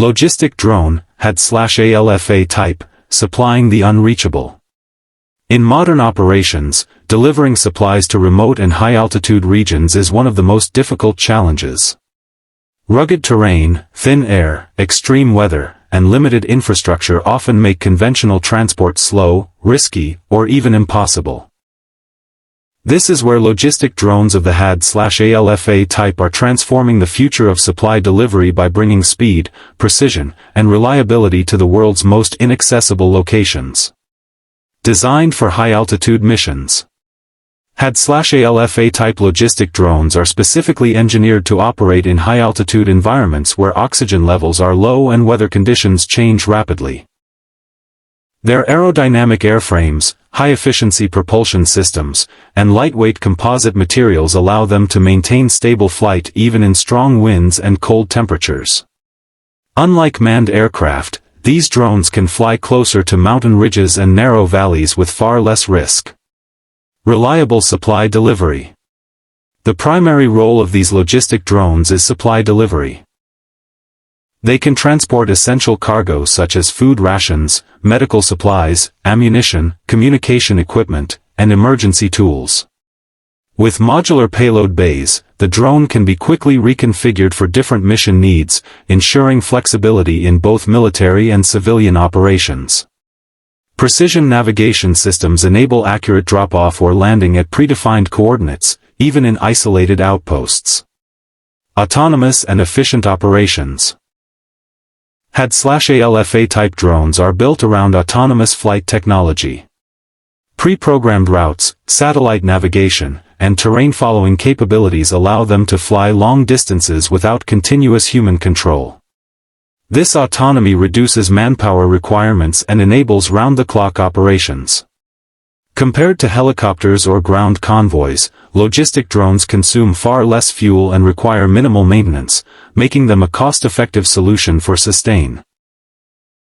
Logistic Drone, HAD/ALFA type, supplying the unreachable. In modern operations, delivering supplies to remote and high-altitude regions is one of the most difficult challenges. Rugged terrain, thin air, extreme weather, and limited infrastructure often make conventional transport slow, risky, or even impossible. This is where logistic drones of the HAD/ALFA type are transforming the future of supply delivery by bringing speed, precision, and reliability to the world's most inaccessible locations. Designed for high-altitude missions. HAD/ALFA type logistic drones are specifically engineered to operate in high-altitude environments where oxygen levels are low and weather conditions change rapidly. Their aerodynamic airframes, high-efficiency propulsion systems, and lightweight composite materials allow them to maintain stable flight even in strong winds and cold temperatures. Unlike manned aircraft, these drones can fly closer to mountain ridges and narrow valleys with far less risk. Reliable supply delivery. The primary role of these logistic drones is supply delivery. They can transport essential cargo such as food rations, medical supplies, ammunition, communication equipment, and emergency tools. With modular payload bays, the drone can be quickly reconfigured for different mission needs, ensuring flexibility in both military and civilian operations. Precision navigation systems enable accurate drop-off or landing at predefined coordinates, even in isolated outposts. Autonomous and efficient operations. HAD/ALFA type drones are built around autonomous flight technology. Pre-programmed routes, satellite navigation, and terrain-following capabilities allow them to fly long distances without continuous human control. This autonomy reduces manpower requirements and enables round-the-clock operations. Compared to helicopters or ground convoys, logistic drones consume far less fuel and require minimal maintenance, making them a cost-effective solution for sustain.